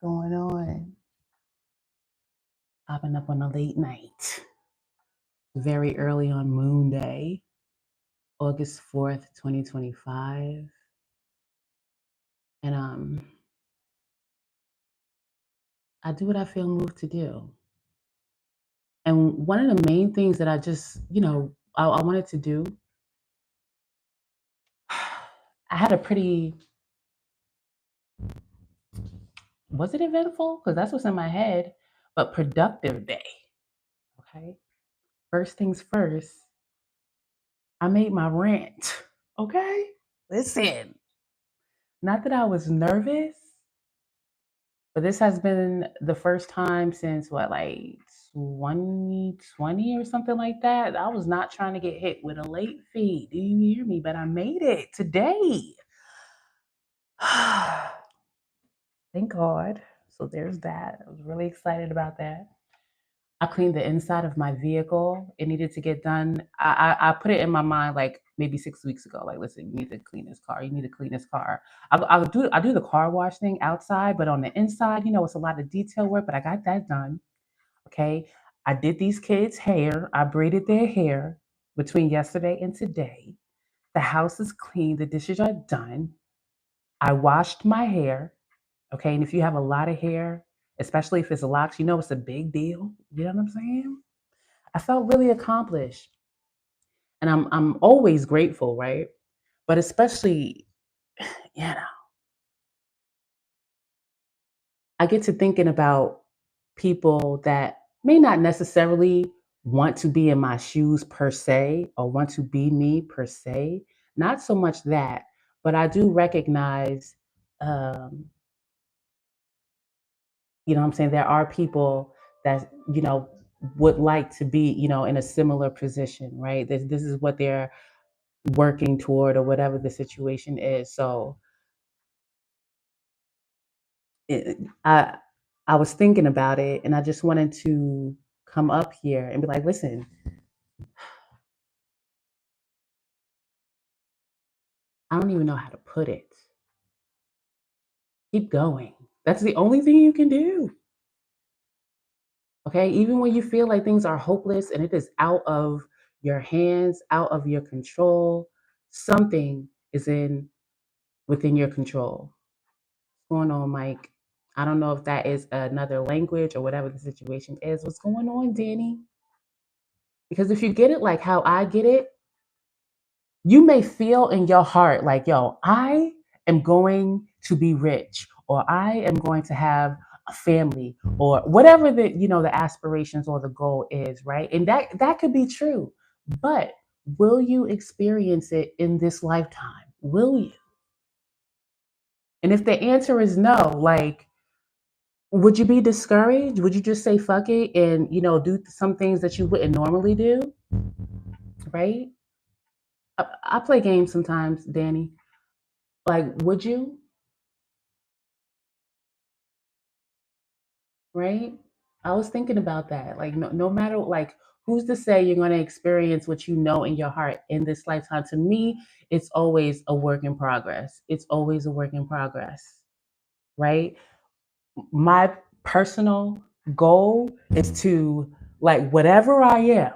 going on? Popping up on a late night, very early on Moon Day, August 4th, 2025. And I do what I feel moved to do. And one of the main things that I just, I wanted to do, I had a pretty, was it eventful? Because that's what's in my head, but productive day. Okay. First things first, I made my rent. Okay. Listen, not that I was nervous, but this has been the first time since what, like 2020 or something like that. I was not trying to get hit with a late fee. Do you hear me? But I made it today. Thank God. So there's that. I was really excited about that. I cleaned the inside of my vehicle. It needed to get done. I put it in my mind like maybe 6 weeks ago. Like, listen, you need to clean this car. You need to clean this car. I do the car wash thing outside, but on the inside, it's a lot of detail work. But I got that done. Okay. I did these kids' hair. I braided their hair between yesterday and today. The house is clean. The dishes are done. I washed my hair. Okay. And if you have a lot of hair, especially if it's locks, it's a big deal. You know what I'm saying? I felt really accomplished. And I'm always grateful, right? But especially, you know, I get to thinking about people that may not necessarily want to be in my shoes per se or want to be me per se. Not so much that, but I do recognize, um, what I'm saying? There are people that, would like to be, in a similar position, right? This is what they're working toward or whatever the situation is. So it, I was thinking about it, and I just wanted to come up here and be like, listen, I don't even know how to put it. Keep going. That's the only thing you can do. Okay. Even when you feel like things are hopeless and it is out of your hands, out of your control, something is in within your control. What's going on, Mike? I don't know if that is another language or whatever the situation is. What's going on, Danny? Because if you get it like how I get it, you may feel in your heart like, yo, I am going to be rich, or I am going to have a family, or whatever the aspirations or the goal is, right? And that could be true. But will you experience it in this lifetime? Will you? And if the answer is no, like, would you be discouraged? Would you just say fuck it and do some things that you wouldn't normally do, right? I play games sometimes, Danny. Like, would you? Right? I was thinking about that. Like, no matter, like, who's to say you're going to experience what you know in your heart in this lifetime? To me, it's always a work in progress. It's always a work in progress, right? My personal goal is to, like, whatever I am,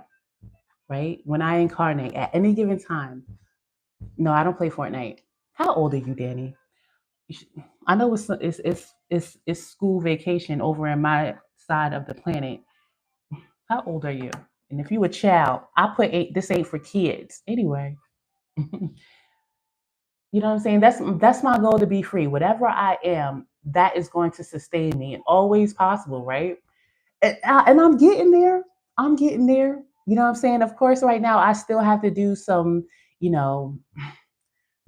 right? When I incarnate at any given time. No, I don't play Fortnite. How old are you, Danny? I know it's school vacation over in my side of the planet. How old are you? And if you a child, I put eight. This ain't for kids anyway. You know what I'm saying? That's my goal, to be free. Whatever I am, that is going to sustain me and always possible, right? And I'm getting there. I'm getting there. You know what I'm saying? Of course, right now I still have to do some, you know,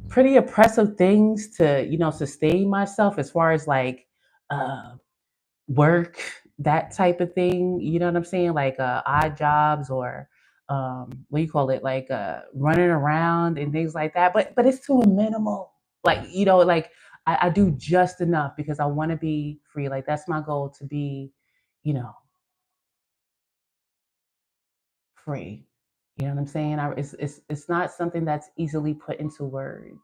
pretty oppressive things to, sustain myself as far as like uh work, that type of thing. You know what I'm saying? Like odd jobs or what do you call it? Like running around and things like that. But it's to a minimal. Like, like I do just enough because I want to be free. Like that's my goal, to be, you know, free. You know what I'm saying? It's not something that's easily put into words.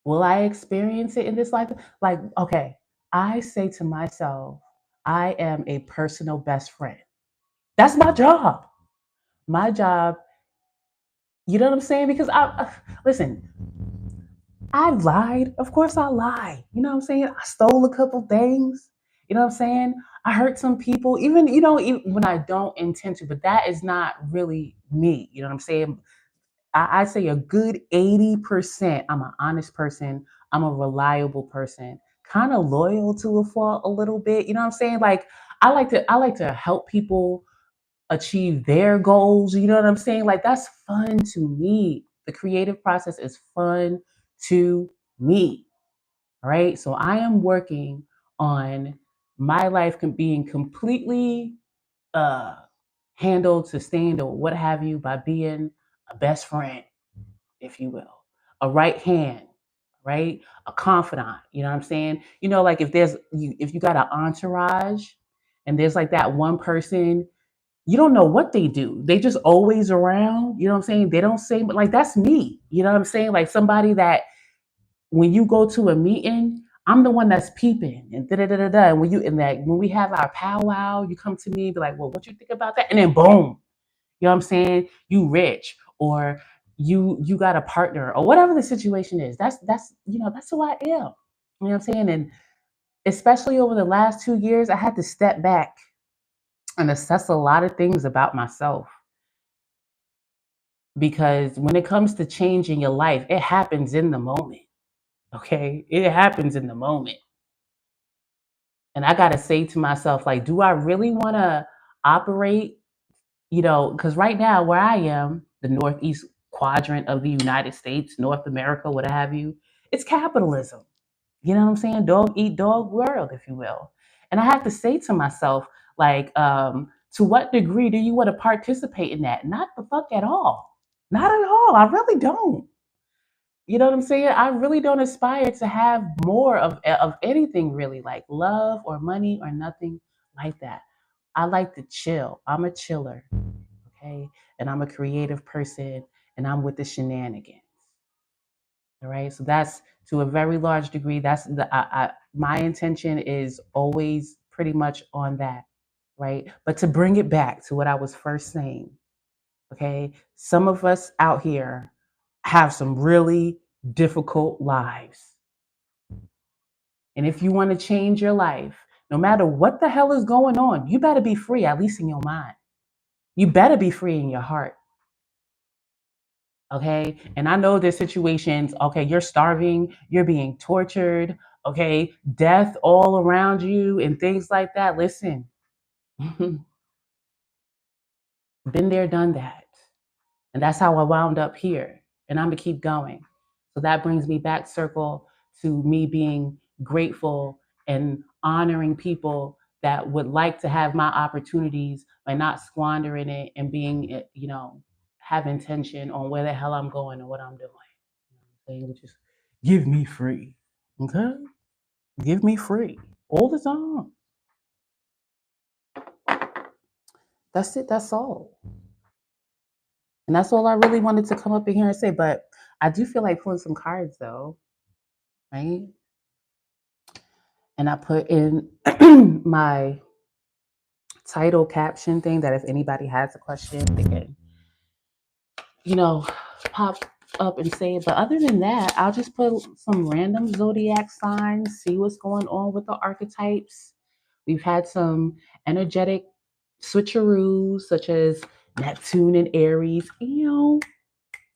Will I experience it in this life? Like, okay, I say to myself, I am a personal best friend. That's my job. My job, you know what I'm saying? Because listen, I lied. Of course I lied. You know what I'm saying? I stole a couple things. You know what I'm saying? I hurt some people, even, even when I don't intend to, but that is not really me. You know what I'm saying? I say a good 80%. I'm an honest person. I'm a reliable person, kind of loyal to a fault a little bit. You know what I'm saying? Like I like to help people achieve their goals. You know what I'm saying? Like that's fun to me. The creative process is fun to me. All right. So I am working on my life being completely uh handled, sustained, or what have you by being a best friend, if you will, a right hand, right? A confidant. You know what I'm saying? Like if you got an entourage and there's like that one person, you don't know what they do. They just always around. You know what I'm saying? They don't say, but like that's me. You know what I'm saying? Like somebody that when you go to a meeting, I'm the one that's peeping and da da da da da. And when we have our powwow, you come to me and be like, well, what you think about that? And then boom, you know what I'm saying? You rich or you got a partner or whatever the situation is. That's who I am. You know what I'm saying? And especially over the last 2 years, I had to step back and assess a lot of things about myself because when it comes to changing your life, it happens in the moment. Okay? It happens in the moment. And I got to say to myself, like, do I really want to operate? Because right now where I am, the northeast quadrant of the United States, North America, what have you, it's capitalism. You know what I'm saying? Dog eat dog world, if you will. And I have to say to myself, like, to what degree do you want to participate in that? Not the fuck at all. Not at all. I really don't. You know what I'm saying? I really don't aspire to have more of anything really, like love or money or nothing like that. I like to chill. I'm a chiller, okay? And I'm a creative person, and I'm with the shenanigans. All right. So that's to a very large degree. That's my intention is always pretty much on that, right? But to bring it back to what I was first saying, okay? Some of us out here have some really difficult lives. And if you want to change your life, no matter what the hell is going on, you better be free, at least in your mind. You better be free in your heart. Okay. And I know there's situations, okay, you're starving, you're being tortured, okay, death all around you and things like that. Listen, been there, done that. And that's how I wound up here. And I'm going to keep going. So that brings me back circle to me being grateful and honoring people that would like to have my opportunities by not squandering it and being, have intention on where the hell I'm going and what I'm doing. Saying, which is give me free. Okay? Give me free. All the time. That's it. That's all. And that's all I really wanted to come up in here and say. But I do feel like pulling some cards though, right? And I put in my title caption thing that if anybody has a question, they can, pop up and say it. But other than that, I'll just put some random zodiac signs, see what's going on with the archetypes. We've had some energetic switcheroos, such as Neptune and Aries. You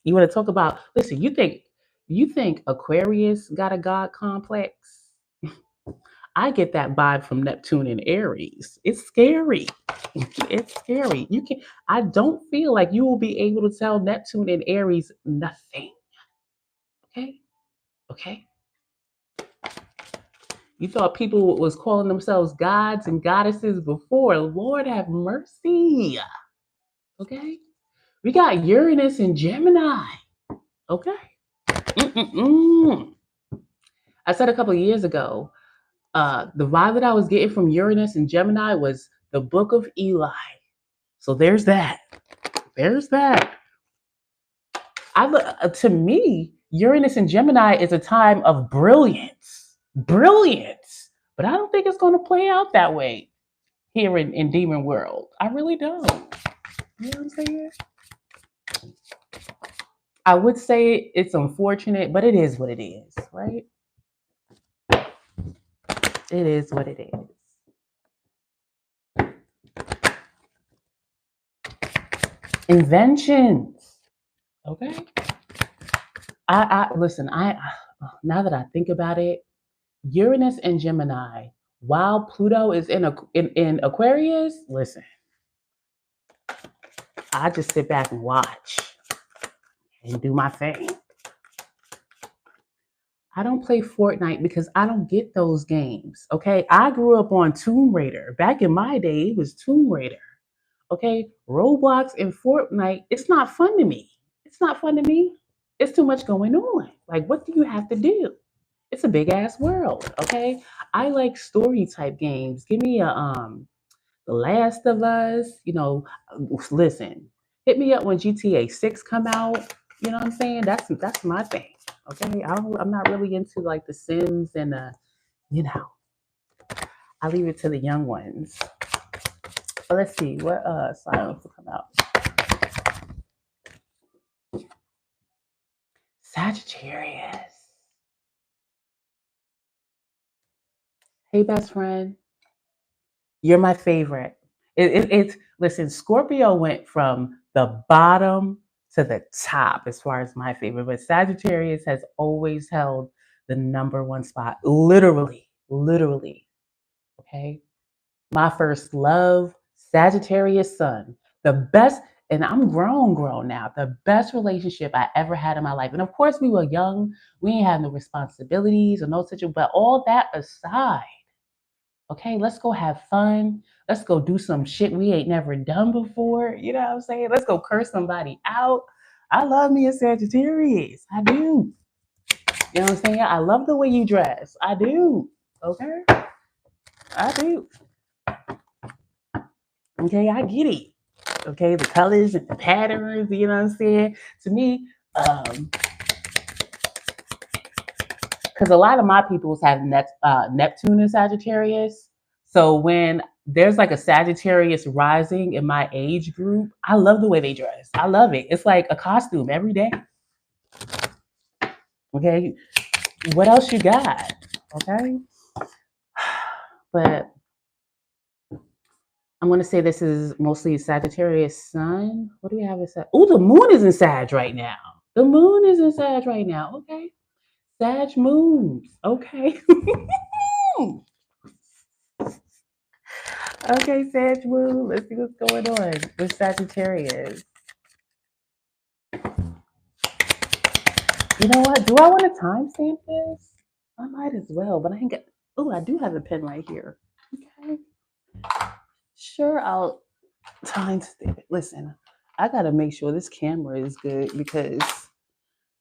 want to talk about? Listen, you think Aquarius got a god complex? I get that vibe from Neptune and Aries. It's scary. It's scary. You can I don't feel like you will be able to tell Neptune and Aries nothing. Okay? Okay? You thought people was calling themselves gods and goddesses before. Lord have mercy. Okay? We got Uranus and Gemini. Okay? Mm-mm-mm. I said a couple of years ago, the vibe that I was getting from Uranus and Gemini was the Book of Eli. So there's that. There's that. To me, Uranus in Gemini is a time of brilliance. Brilliance. But I don't think it's going to play out that way here in Demon World. I really don't. You know what I'm saying? I would say it's unfortunate, but it is what it is, right? It is what it is. Inventions. Okay. I listen, I now that I think about it, Uranus and Gemini, while Pluto is in Aquarius, listen, I just sit back and watch and do my thing. I don't play Fortnite because I don't get those games. Okay. I grew up on Tomb Raider. Back in my day, it was Tomb Raider. Okay. Roblox and Fortnite, it's not fun to me. It's not fun to me. It's too much going on. Like, what do you have to do? It's a big ass world. Okay. I like story type games. Give me a The Last of Us, listen, hit me up when GTA 6 come out. You know what I'm saying? That's my thing. Okay. I'm not really into like the Sims and you know, I leave it to the young ones. But let's see what sign will come out. Sagittarius. Hey best friend. You're my favorite. It's listen, Scorpio went from the bottom to the top as far as my favorite, but Sagittarius has always held the number one spot. Literally, literally. Okay. My first love, Sagittarius sun. The best, and I'm grown now. The best relationship I ever had in my life. And of course, we were young. We ain't had no responsibilities or no such, but all that aside. Okay, let's go have fun. Let's go do some shit we ain't never done before. You know what I'm saying? Let's go curse somebody out. I love me a Sagittarius. I do. You know what I'm saying? I love the way you dress. I do. Okay? I do. Okay, I get it. Okay, the colors and the patterns, you know what I'm saying? To me, because a lot of my peoples have Neptune and Sagittarius. So when there's like a Sagittarius rising in my age group, I love the way they dress. I love it. It's like a costume every day. Okay. What else you got? Okay. But I'm going to say this is mostly Sagittarius sun. What do we have in Sag? Oh, the moon is in Sag right now. The moon is in Sag right now. Okay. Sag moons. Okay. Okay, Sag moon. Let's see what's going on with Sagittarius. You know what? Do I want to timestamp this? I might as well, but I ain't got. Oh, I do have a pen right here. Okay. Sure, I'll timestamp it. Listen, I gotta make sure this camera is good because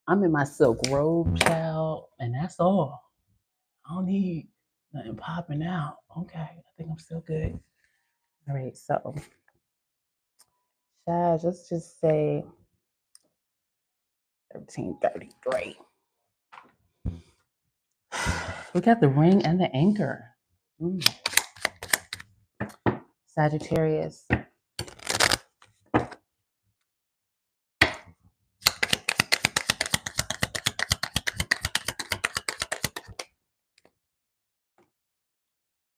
I'm in my silk robe, child, and that's all. I don't need nothing popping out. Okay, I think I'm still good. All right, so Sag, let's just say 1333. We got the ring and the anchor. Sagittarius.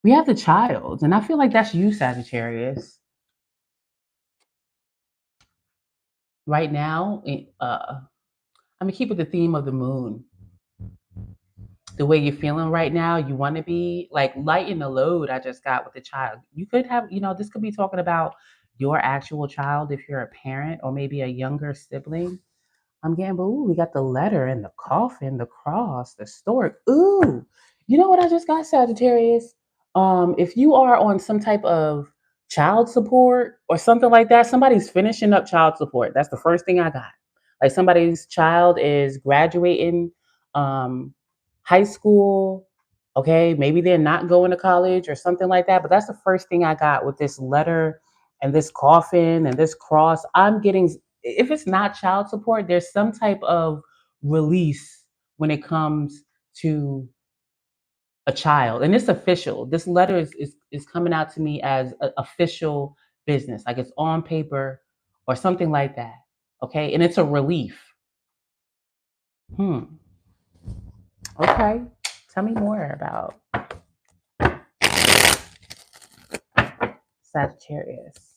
We have the child, and I feel like that's you, Sagittarius. Right now, I'm gonna keep with the theme of the moon. The way you're feeling right now, you want to be like lighten the load I just got with the child. You could have, this could be talking about your actual child if you're a parent or maybe a younger sibling. I'm getting, but ooh, we got the letter and the coffin, the cross, the stork. Ooh, you know what I just got, Sagittarius? If you are on some type of child support or something like that, somebody's finishing up child support. That's the first thing I got. Like somebody's child is graduating high school. Okay, maybe they're not going to college or something like that. But that's the first thing I got with this letter and this coffin and this cross. I'm getting if it's not child support, there's some type of release when it comes to a child. And it's official. This letter is coming out to me as an official business, like it's on paper or something like that. Okay. And it's a relief. Okay. Tell me more about Sagittarius.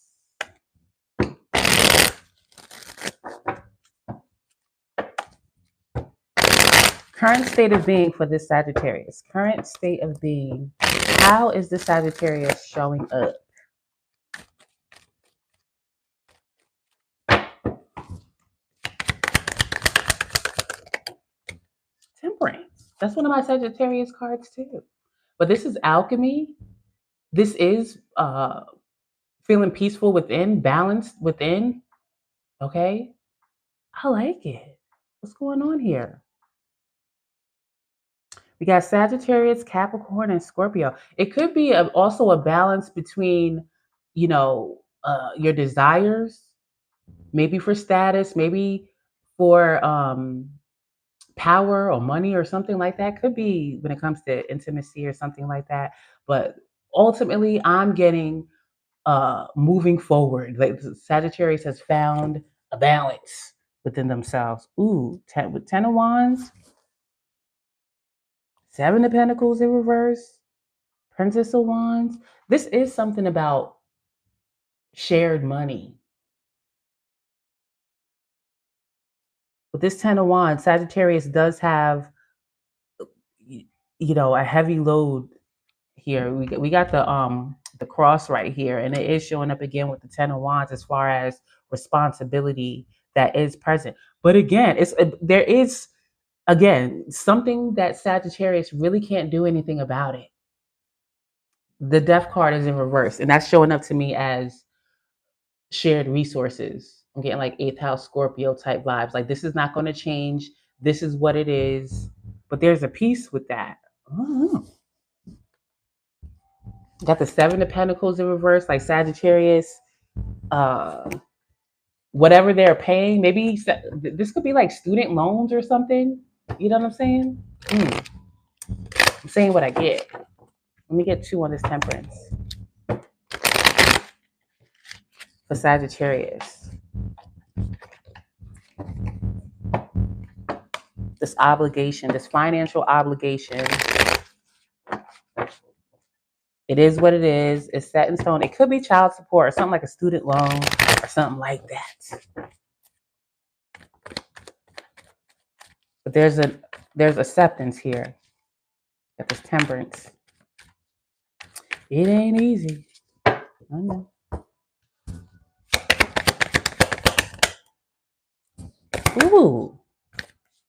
Current state of being for this Sagittarius. Current state of being. How is the Sagittarius showing up? Temperance. That's one of my Sagittarius cards too. But this is alchemy. This is feeling peaceful within, balanced within. Okay. I like it. What's going on here? We got Sagittarius, Capricorn, and Scorpio. It could be also a balance between, your desires, maybe for status, maybe for power or money or something like that. Could be when it comes to intimacy or something like that. But ultimately, I'm getting moving forward. Like Sagittarius has found a balance within themselves. Ooh, with Ten of Wands, Seven of Pentacles in reverse, Princess of Wands. This is something about shared money. With this Ten of Wands, Sagittarius does have, a heavy load here. We got the cross right here, and it is showing up again with the Ten of Wands as far as responsibility that is present. But again, there is something that Sagittarius really can't do anything about it. The Death card is in reverse, and that's showing up to me as shared resources. I'm getting like eighth house Scorpio type vibes. Like this is not going to change. This is what it is. But there's a piece with that. Got the Seven of Pentacles in reverse, like Sagittarius. Whatever they're paying, maybe this could be like student loans or something. You know what I'm saying? I'm saying what I get. Let me get two on this Temperance. For Sagittarius. This obligation, this financial obligation. It is what it is. It's set in stone. It could be child support or something like a student loan or something like that. But there's acceptance here. Got this Temperance. It ain't easy. I know. Ooh,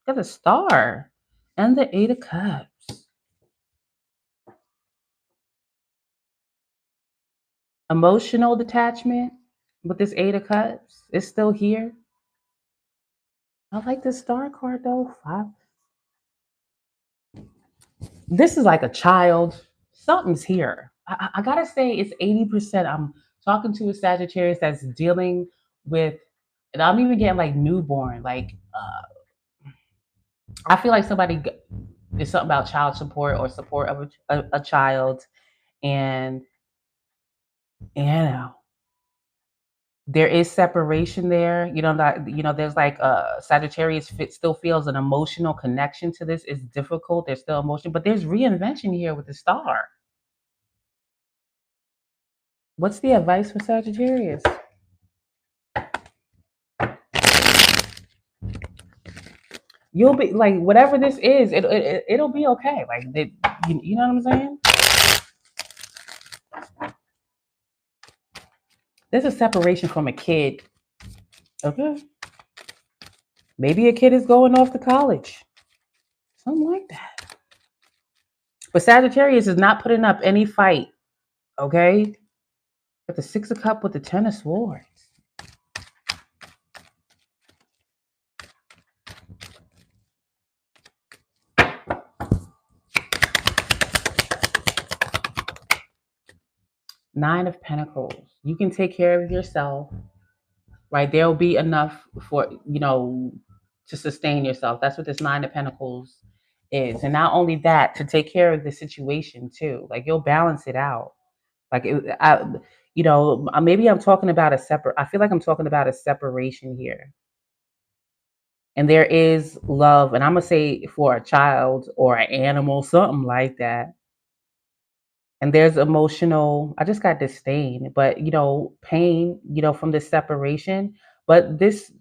got a Star and the Eight of Cups. Emotional detachment with this Eight of Cups is still here. I like this Star card though. This is like a child. Something's here. I gotta say it's 80%. I'm talking to a Sagittarius that's dealing with, and I'm even getting like newborn. Like I feel like somebody is something about child support or support of a child, and there is separation there. There's like Sagittarius still feels an emotional connection to this. It's difficult. There's still emotion, but there's reinvention here with the Star. What's the advice for Sagittarius? You'll be like, whatever this is, it'll be okay. Like, you know what I'm saying? There's a separation from a kid. Okay. Maybe a kid is going off to college. Something like that. But Sagittarius is not putting up any fight. Okay. With the Six of Cups with the Ten of Swords. Nine of Pentacles. You can take care of yourself, right? There'll be enough for, to sustain yourself. That's what this Nine of Pentacles is. And not only that, to take care of the situation too. Like you'll balance it out. Like maybe I'm talking about I feel like I'm talking about a separation here. And there is love, and I'm gonna say for a child or an animal, something like that. And there's emotional, I just got disdain, but pain, from this separation. But this,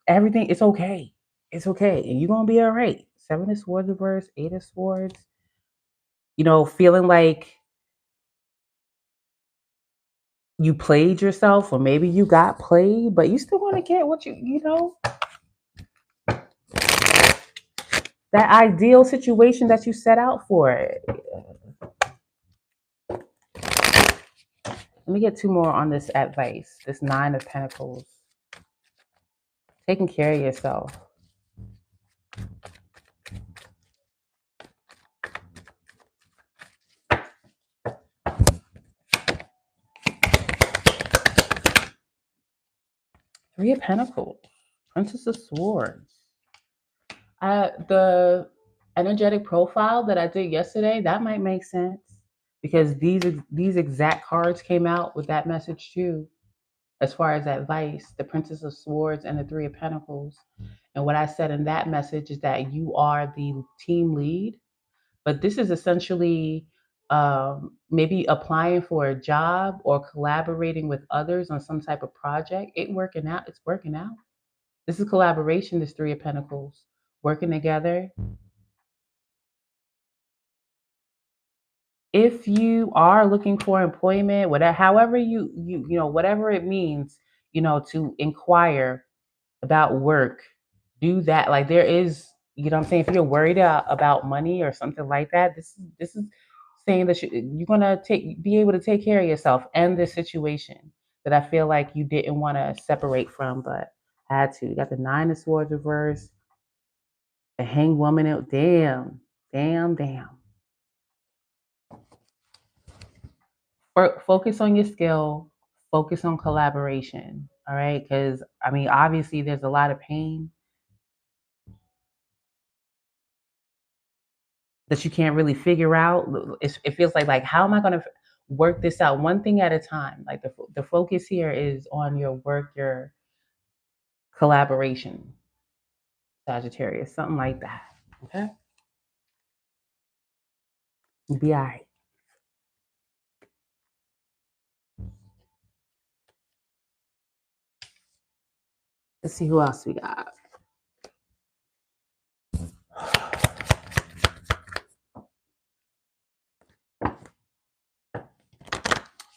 everything, it's okay. It's okay. And you're gonna be all right. Seven of Swords reverse, Eight of Swords, feeling like you played yourself, or maybe you got played, but you still want to get what that ideal situation that you set out for. Let me get two more on this advice. This Nine of Pentacles. Taking care of yourself. Three of Pentacles. Princess of Swords. The energetic profile that I did yesterday, that might make sense. Because these exact cards came out with that message too. As far as advice, the Princess of Swords and the Three of Pentacles. And what I said in that message is that you are the team lead, but this is essentially maybe applying for a job or collaborating with others on some type of project. It's working out. This is collaboration, this Three of Pentacles, working together. If you are looking for employment, whatever, however whatever it means, to inquire about work, do that. Like there is, what I'm saying, if you're worried about money or something like that, this is saying that you're gonna be able to take care of yourself and this situation that I feel like you didn't want to separate from, but had to. You got the Nine of Swords reverse, the Hanged Woman. Damn. Focus on your skill. Focus on collaboration. All right, because obviously there's a lot of pain that you can't really figure out. It feels like how am I going to work this out one thing at a time? Like the focus here is on your work, your collaboration, Sagittarius, something like that. Okay, you'll be all right. Let's see who else we got. I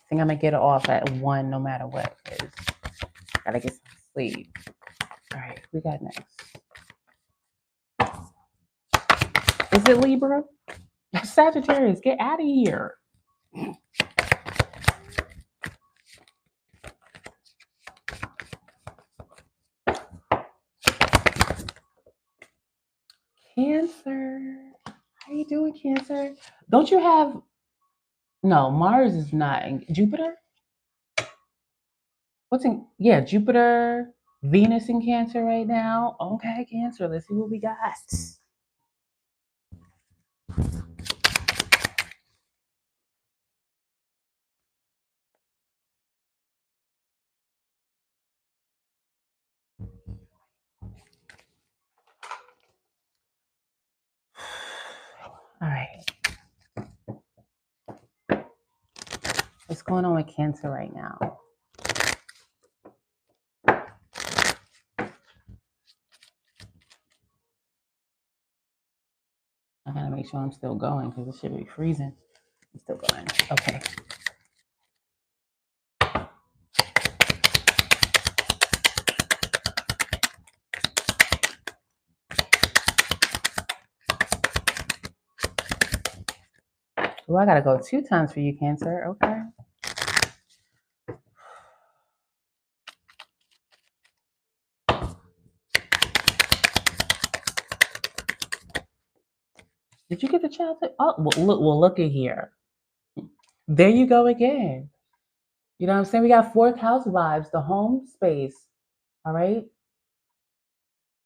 think I'm gonna get it off at 1 no matter what, because gotta get some sleep. All right, we got next. Is it Libra? Sagittarius, get out of here. Cancer. How you doing, Cancer? Don't you have... No, Mars is not. Jupiter? Yeah, Jupiter, Venus in Cancer right now. Okay, Cancer, let's see what we got. All right. What's going on with Cancer right now? I gotta make sure I'm still going because it should be freezing. I'm still going. Okay. Well, I gotta go 2 times for you, Cancer. Okay. Did you get the child? Oh, look at here. There you go again. You know what I'm saying? We got 4th house vibes, the home space. All right.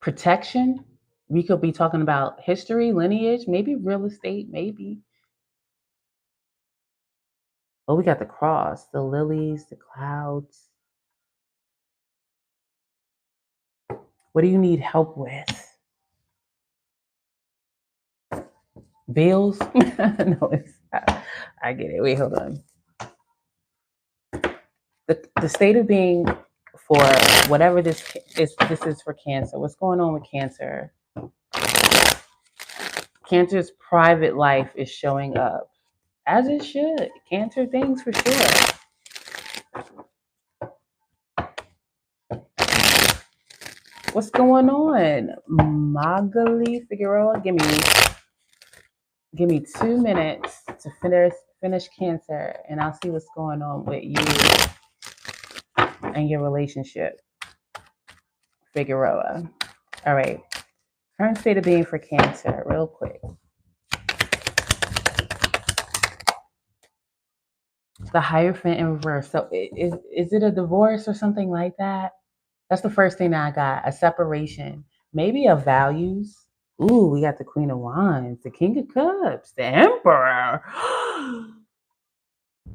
protection. We could be talking about history, lineage, maybe real estate, maybe. Oh, we got the cross, the lilies, the clouds. What do you need help with? Bills? No, it's not. I get it. Wait, hold on. The state of being for whatever this is for Cancer. What's going on with Cancer? Cancer's private life is showing up as it should. Cancer things for sure. What's going on, Magali Figueroa? Give me 2 minutes to finish Cancer, and I'll see what's going on with you and your relationship, Figueroa. All right. Current state of being for Cancer, real quick. The Hierophant in reverse. So is it a divorce or something like that? That's the first thing that I got. A separation. Maybe of values. Ooh, we got the Queen of Wands, the King of Cups, the Emperor.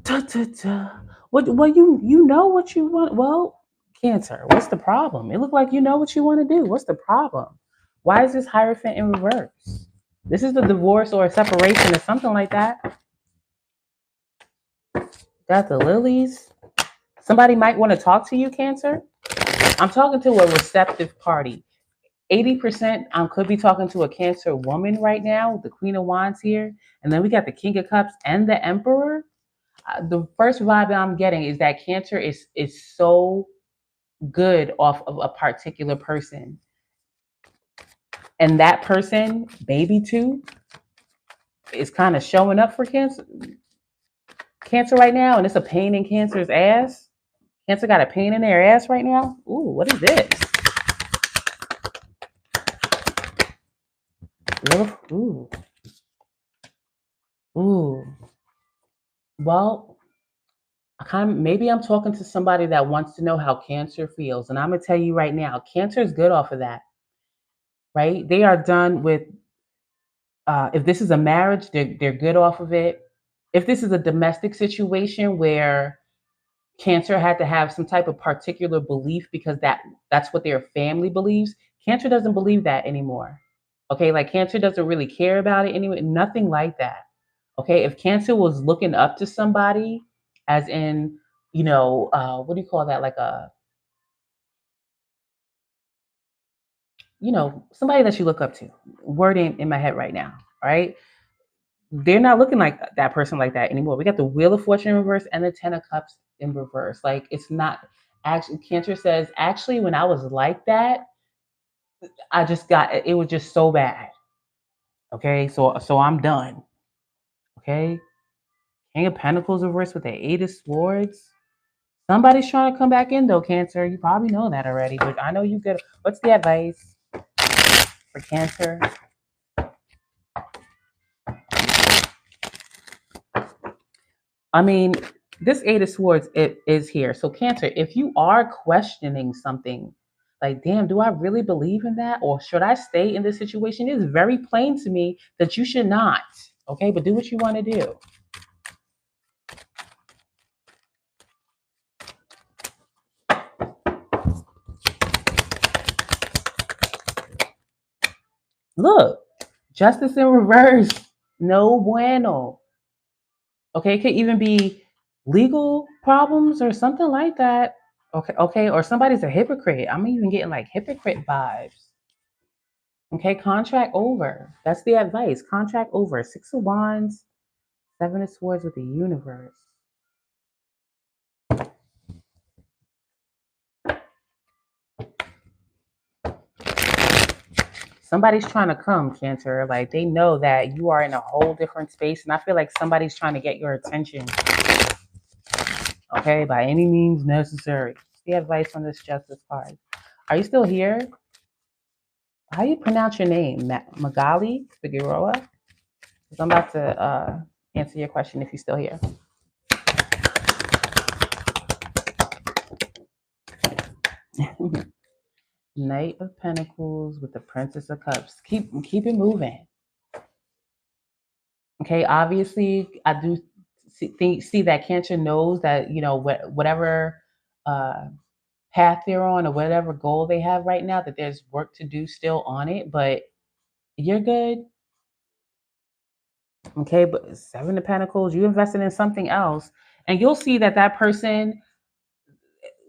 Ta, ta, ta. Well, you know what you want. Well, Cancer, what's the problem? It looked like you know what you want to do. What's the problem? Why is this Hierophant in reverse? This is the divorce or a separation or something like that. Got the lilies. Somebody might want to talk to you, Cancer. I'm talking to a receptive party. 80% could be talking to a Cancer woman right now, the Queen of Wands here. And then we got the King of Cups and the Emperor. The first vibe I'm getting is that Cancer is so good off of a particular person. And that person, maybe too, is kind of showing up for Cancer right now. And it's a pain in Cancer's ass. Cancer got a pain in their ass right now. Ooh, what is this? Ooh. Ooh. Well, maybe I'm talking to somebody that wants to know how Cancer feels. And I'm going to tell you right now, Cancer is good off of that, right? They are done with, if this is a marriage, they're good off of it. If this is a domestic situation where Cancer had to have some type of particular belief because that's what their family believes, Cancer doesn't believe that anymore. Okay, like Cancer doesn't really care about it anyway, nothing like that. Okay, if Cancer was looking up to somebody, as in, what do you call that? Like somebody that you look up to. Word in my head right now, right? They're not looking like that person like that anymore. We got the Wheel of Fortune in reverse and the Ten of Cups in reverse. Like it's not actually. Cancer says, actually, when I was like that, I just got it was just so bad. Okay, so I'm done. Okay, King of Pentacles reverse with the Eight of Swords. Somebody's trying to come back in though, Cancer. You probably know that already, but I know you get. What's the advice for Cancer? I mean, this Eight of Swords is here. So Cancer, if you are questioning something, like, damn, do I really believe in that? Or should I stay in this situation? It's very plain to me that you should not. Okay, but do what you want to do. Look, Justice in reverse. No bueno. Okay, it could even be legal problems or something like that. Okay, or somebody's a hypocrite. I'm even getting like hypocrite vibes. Okay, contract over. That's the advice. Contract over. Six of Wands, Seven of Swords with the universe. Somebody's trying to come, Cancer. Like they know that you are in a whole different space, and I feel like somebody's trying to get your attention. Okay, by any means necessary. The advice on this Justice card. Are you still here? How do you pronounce your name? Magali Figueroa? Because I'm about to answer your question if you're still here. Knight of Pentacles with the Princess of Cups. Keep it moving. Okay, obviously, I do see that Cancer knows that, you know, whatever uh, path they're on or whatever goal they have right now, that there's work to do still on it, but you're good. Okay, but Seven of Pentacles, you invested in something else, and you'll see that that person,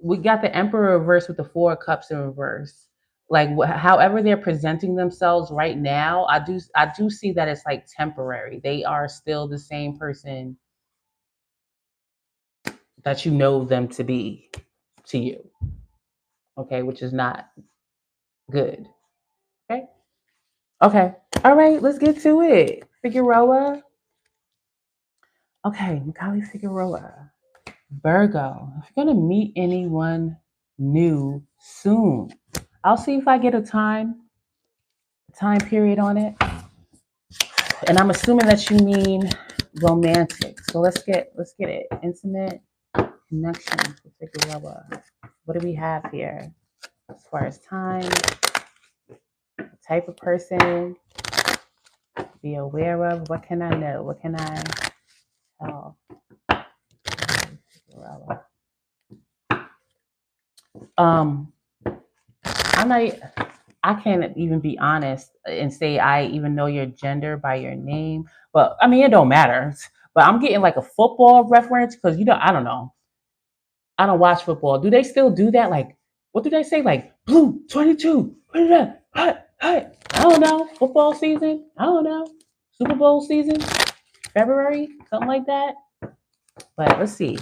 we got the Emperor reverse with the Four of Cups in reverse. Like however they're presenting themselves right now, I do see that it's like temporary. They are still the same person that you know them to be to you. Okay, which is not good. Okay. Okay. All right, let's get to it. Figueroa. Okay, Macaulay Figueroa. Virgo. If you're gonna meet anyone new soon, I'll see if I get a time period on it. And I'm assuming that you mean romantic. So let's get it. Intimate connection with Figueroa. What do we have here? As far as time, type of person, be aware of. What can I know? What can I tell? I can't even be honest and say I even know your gender by your name. But I mean, it don't matter. But I'm getting like a football reference because, you know, I don't know. I don't watch football. Do they still do that? Like, what do they say? Like, blue 22. Put it up. Hut, hut. I don't know. Football season. I don't know. Super Bowl season. February. Something like that. But let's see.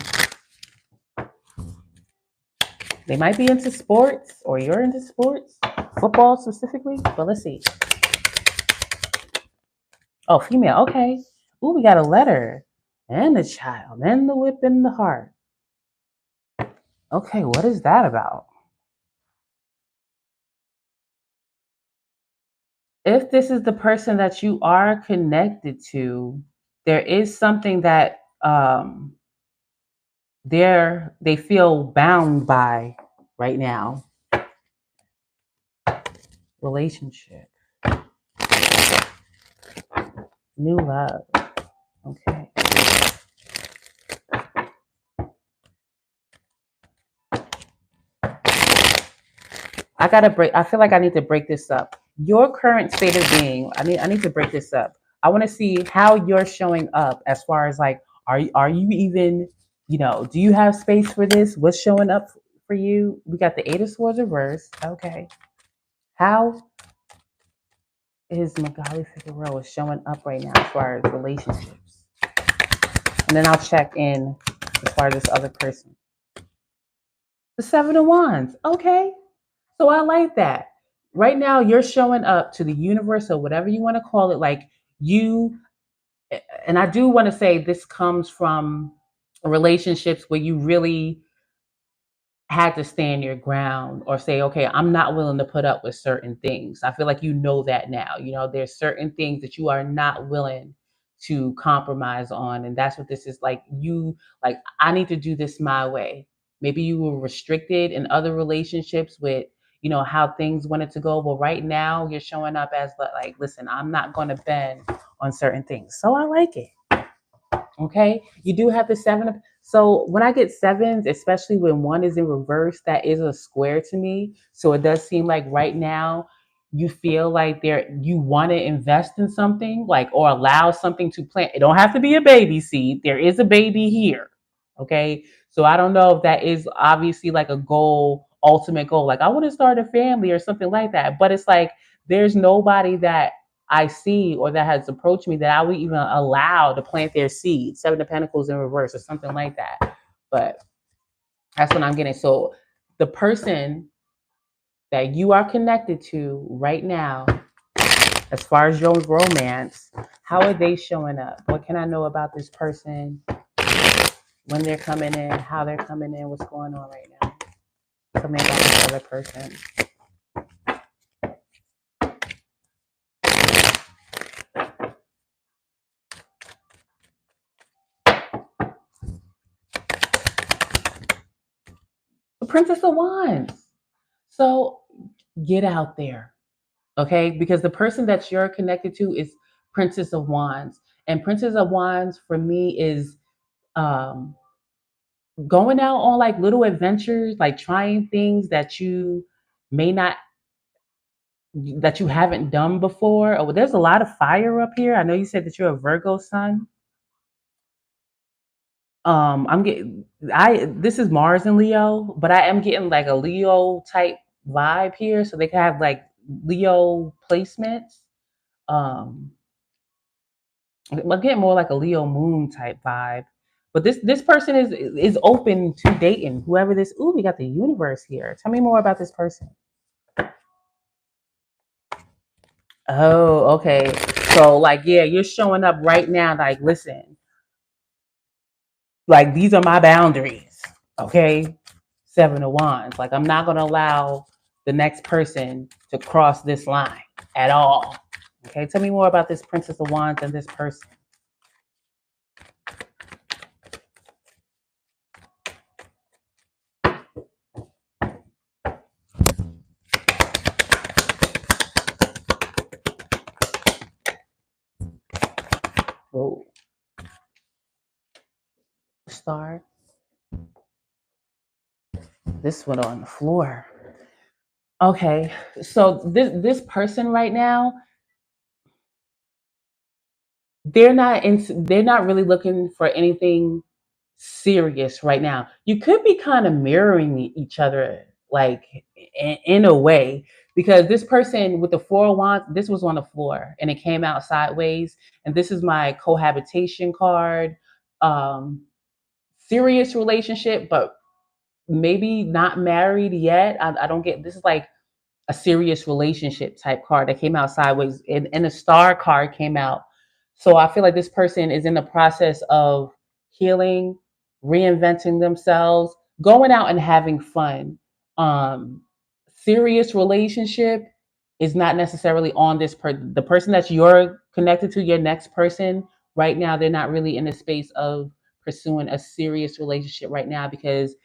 They might be into sports, or you're into sports, football specifically. But let's see. Oh, female. Okay. Ooh, we got a letter and a child and the whip in the heart. Okay, what is that about? If this is the person that you are connected to, there is something that they feel bound by right now. Relationship. New love. Okay. I feel like I need to break this up. Your current state of being, I need to break this up. I want to see how you're showing up as far as like, are you even, you know, do you have space for this? What's showing up for you? We got the Eight of Swords reversed. Okay. How is Magali Figueroa showing up right now as far as relationships? And then I'll check in as far as this other person. The Seven of Wands. Okay. So I like that. Right now, you're showing up to the universe or whatever you want to call it. Like you, and I do want to say this comes from relationships where you really had to stand your ground or say, okay, I'm not willing to put up with certain things. I feel like you know that now. You know, there's certain things that you are not willing to compromise on. And that's what this is like. Like, I need to do this my way. Maybe you were restricted in other relationships with, you know, how things wanted to go. But right now you're showing up as like, listen, I'm not going to bend on certain things. So I like it. Okay, you do have the seven of, so when I get sevens, especially when one is in reverse, that is a square to me. So it does seem like right now you feel like you want to invest in something, like, or allow something to plant. It don't have to be a baby seed. There is a baby here. Okay, so I don't know if that is obviously like a goal, ultimate goal, like I want to start a family or something like that. But it's like there's nobody that I see or that has approached me that I would even allow to plant their seed. Seven of Pentacles in reverse or something like that. But that's what I'm getting. So the person that you are connected to right now, as far as your romance, how are they showing up? What can I know about this person? When they're coming in, how they're coming in, what's going on right now? Tell me about this other person. The Princess of Wands. So Get out there, okay? Because the person that you're connected to is Princess of Wands. And Princess of Wands for me is um, going out on like little adventures, like trying things that you may not that you haven't done before. Oh, there's a lot of fire up here. I know you said that you're a Virgo sun. I'm getting I this is Mars and Leo, but I am getting like a Leo type vibe here. So they can have like Leo placements. Um, I'm getting more like a Leo moon type vibe. But this person is open to dating whoever this. Ooh, we got the universe here. Tell me more about this person. Oh, okay. So like, yeah, you're showing up right now. Like, listen, like these are my boundaries. Okay, Seven of Wands. Like, I'm not gonna allow the next person to cross this line at all. Okay, tell me more about this Princess of Wands and this person. Oh, star. This one on the floor. Okay, so this person right now, they're not really looking for anything serious right now. You could be kind of mirroring each other, like in a way, because this person with the four of wands, this was on the floor and it came out sideways. And this is my cohabitation card. Um, Serious relationship, but maybe not married yet. I don't get this is like a serious relationship type card that came out sideways and a star card came out. So I feel like this person is in the process of healing, reinventing themselves, going out and having fun. Um, Serious relationship is not necessarily on the person that you're connected to, your next person right now, they're not really in the space of pursuing a serious relationship right now because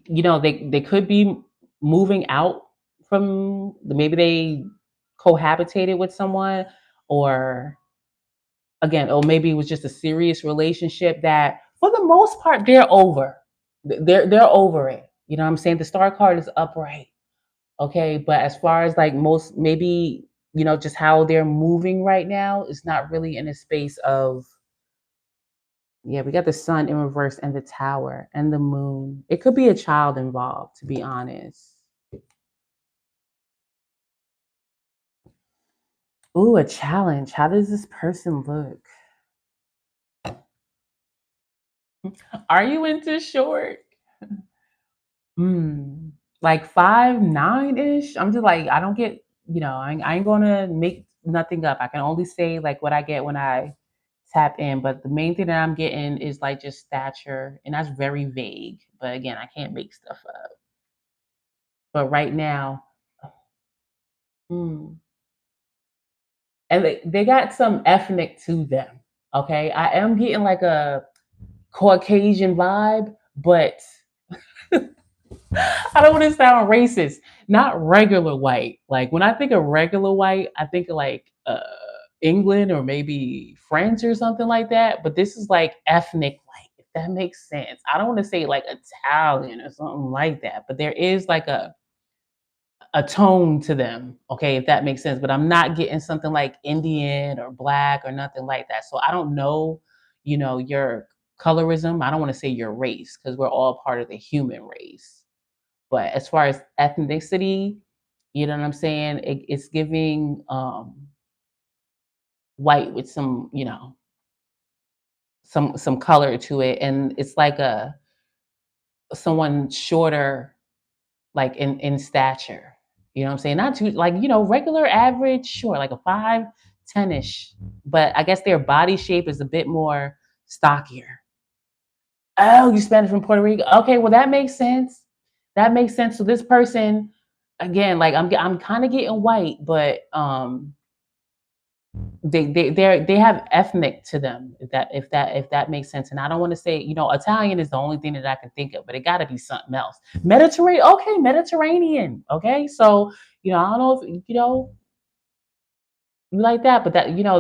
they could be moving out from maybe they cohabitated with someone or again or maybe it was just a serious relationship that for the most part they're over. They're over it, you know what I'm saying? The star card is upright, okay, but as far as like most maybe just how they're moving right now is not really in a space of. Yeah, we got the sun in reverse and the tower and the moon. It could be a child involved, to be honest. Ooh, a challenge. How does this person look? Are you into short? Hmm. Like 5'9" ish. I'm just like, I don't get, I ain't gonna make nothing up. I can only say like what I get when I tap in. But the main thing that I'm getting is like just stature, and that's very vague. But again, I can't make stuff up. But right now, hmm. And they got some ethnic to them. Okay, I am getting like a Caucasian vibe, but I don't want to sound racist. Not regular white. Like when I think of regular white, I think of like England or maybe French or something like that. But this is like ethnic white, if that makes sense. I don't want to say like Italian or something like that, but there is like a tone to them, okay, if that makes sense. But I'm not getting something like Indian or black or nothing like that. So I don't know, your colorism. I don't want to say your race because we're all part of the human race. But as far as ethnicity, you know what I'm saying? It's giving white with some, some color to it, and it's like a someone shorter like in stature. You know what I'm saying? Not too like, regular average, sure, like a 5'10" ish. But I guess their body shape is a bit more stockier. Oh, you Spanish from Puerto Rico. Okay, well that makes sense. That makes sense. So this person, again, like I'm kind of getting white, but They have ethnic to them, if that makes sense. And I don't want to say, Italian is the only thing that I can think of, but it got to be something else. Mediterranean, okay, Mediterranean, okay. So I don't know if you like that, but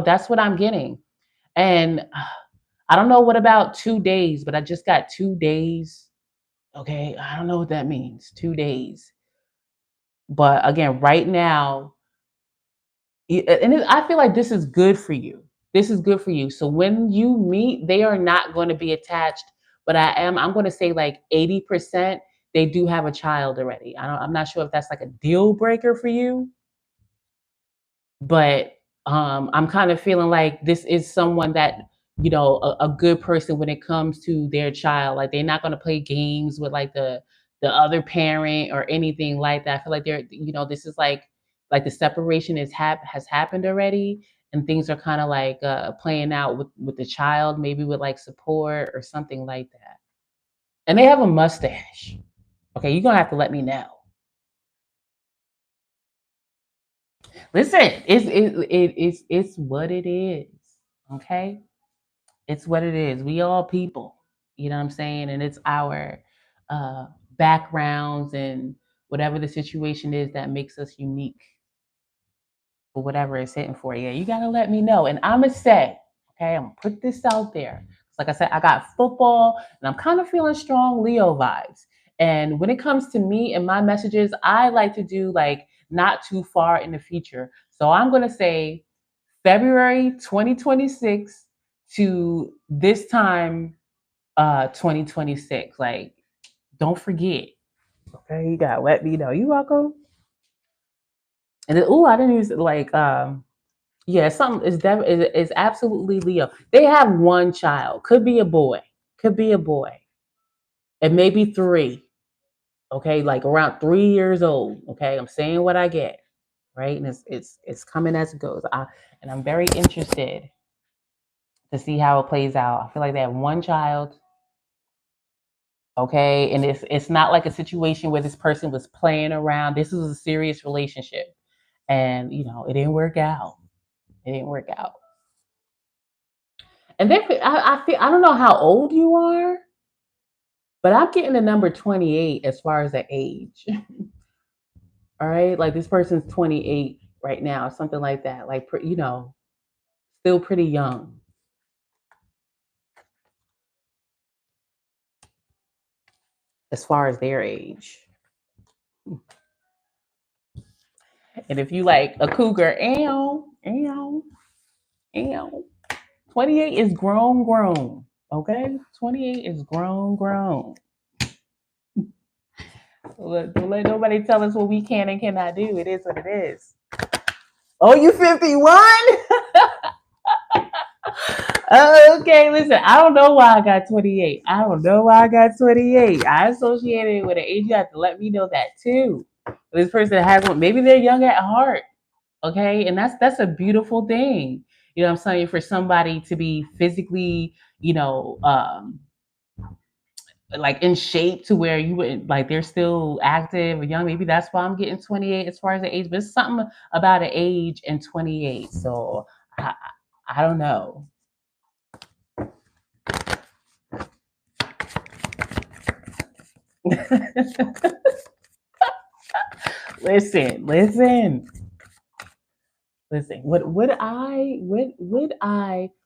that's what I'm getting. And I don't know what about 2 days, but I just got 2 days. Okay, I don't know what that means. 2 days, but again, right now, I feel like this is good for you. This is good for you. So when you meet, they are not going to be attached, but I'm going to say like 80%, they do have a child already. I'm not sure if that's like a deal breaker for you, but I'm kind of feeling like this is someone that, a good person when it comes to their child. Like they're not going to play games with like the other parent or anything like that. I feel like this is like the separation has happened already, and things are kind of like playing out with the child, maybe with like support or something like that. And they have a mustache. Okay, you're gonna have to let me know. Listen, it's what it is. Okay, it's what it is. We all people, you know what I'm saying, and it's our uh, backgrounds and whatever the situation is that makes us unique for whatever it's hitting for. Yeah, you gotta let me know, and I'ma say, okay, I'm gonna put this out there. Like I said, I got football, and I'm kind of feeling strong Leo vibes. And when it comes to me and my messages, I like to do like not too far in the future. So I'm gonna say February 2026 to this time 2026. Like, don't forget. Okay, you gotta let me know. You welcome. And then, I didn't use like yeah, something is absolutely Leo. They have one child. Could be a boy. Could be a boy. And maybe three. Okay, like around 3 years old. Okay, I'm saying what I get. Right. And it's coming as it goes. And I'm very interested to see how it plays out. I feel like they have one child. Okay, and it's not like a situation where this person was playing around. This is a serious relationship, and it didn't work out. It didn't work out. And then I feel, I don't know how old you are, but I'm getting the number 28 as far as the age. All right, like this person's 28 right now, something like that. Like still pretty young as far as their age. And if you like a cougar, ow, ow, ow. 28 is grown, grown. Okay? 28 is grown, grown. Don't let nobody tell us what we can and cannot do. It is what it is. Oh, you 51? Okay, listen, I don't know why I got 28. I don't know why I got 28. I associated it with an age. You have to let me know that too. This person has one. Maybe they're young at heart. Okay, and that's a beautiful thing. I'm saying, for somebody to be physically, like in shape to where you would like they're still active or young. Maybe that's why I'm getting 28 as far as the age, but it's something about an age and 28. So I don't know. Listen. Would I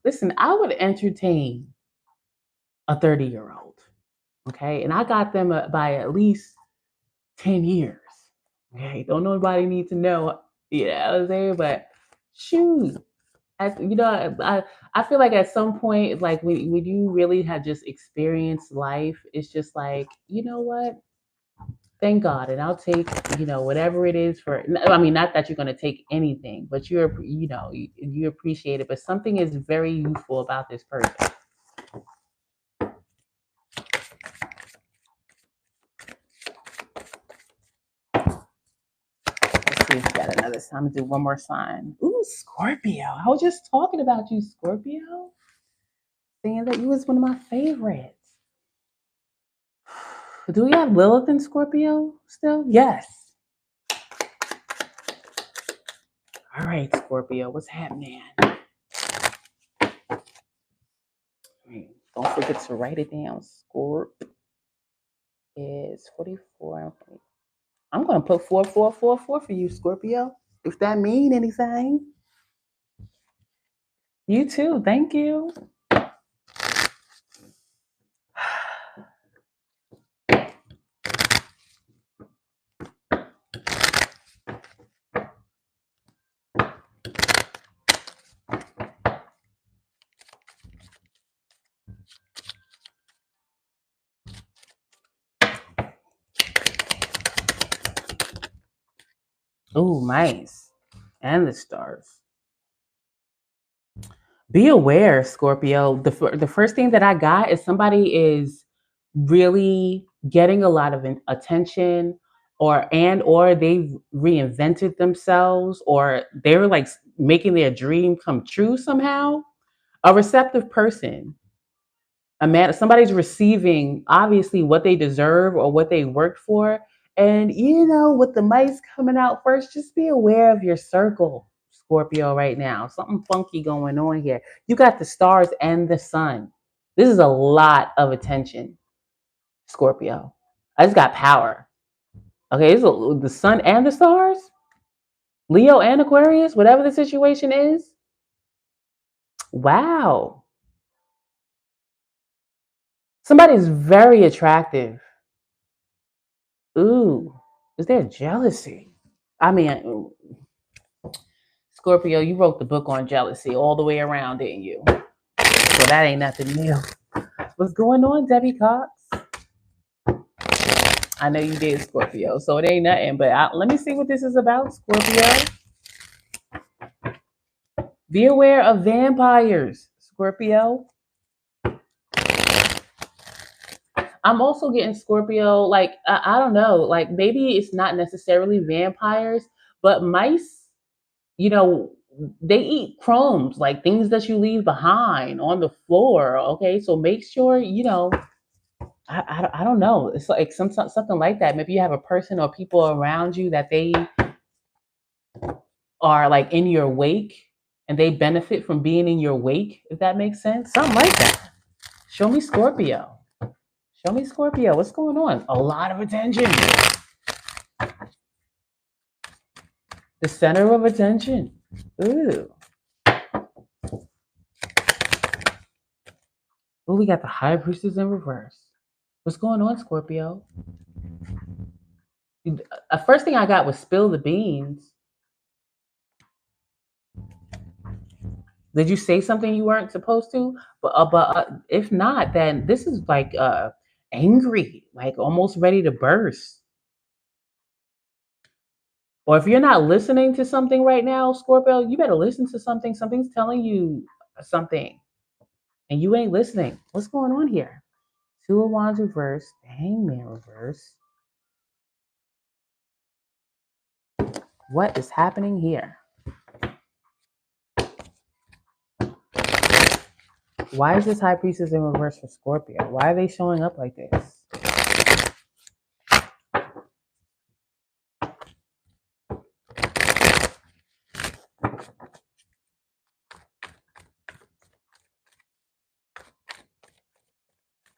listen? I would entertain a 30-year-old. Okay, and I got them by at least 10 years. Okay, don't nobody need to know. You know what I'm saying? But shoot, I feel like at some point, like when you really have just experienced life, it's just like, you know what? Thank God, and I'll take whatever it is for. I mean, not that you're going to take anything, but you appreciate it. But something is very youthful about this person. Let's see if we got another. I'm gonna do one more sign. Ooh, Scorpio. I was just talking about you, Scorpio. Saying that you was one of my favorites. Do we have Lilith in Scorpio still? Yes. All All right, Scorpio, what's happening? Don't forget to write it down. Scorp is 44. I'm going to put 4444 for you, Scorpio. If that mean anything. You too. Thank you. Ooh, nice. And the stars. Be aware, Scorpio. The first thing that I got is somebody is really getting a lot of attention, or they've reinvented themselves, or they're like making their dream come true somehow. A receptive person, a man, somebody's receiving obviously what they deserve or what they worked for. And with the mice coming out first, just be aware of your circle, Scorpio, right now. Something funky going on here. You got the stars and the sun. This is a lot of attention, Scorpio. I just got power. Okay, the sun and the stars, Leo and Aquarius, whatever the situation is. Wow. Somebody's very attractive. Ooh, is there jealousy? I mean, Scorpio, you wrote the book on jealousy all the way around, didn't you? So that ain't nothing new. What's going on, Debbie Cox? I know you did, Scorpio, so it ain't nothing. But let me see what this is about, Scorpio. Be aware of vampires, Scorpio. I'm also getting Scorpio, like, I don't know, like maybe it's not necessarily vampires, but mice, they eat crumbs, like things that you leave behind on the floor. Okay, so make sure, I don't know. It's like something like that. Maybe you have a person or people around you that they are like in your wake and they benefit from being in your wake, if that makes sense. Something like that. Show me Scorpio. Show me Scorpio. What's going on? A lot of attention. The center of attention. Ooh. Ooh, we got the High Priestess in reverse. What's going on, Scorpio? First thing I got was spill the beans. Did you say something you weren't supposed to? But if not, then this is like angry, like almost ready to burst. Or if you're not listening to something right now, Scorpio, you better listen to something. Something's telling you something, and you ain't listening. What's going on here? Two of Wands reverse, Hangman reverse. What is happening here? Why is this High Priestess in reverse for Scorpio? Why are they showing up like this?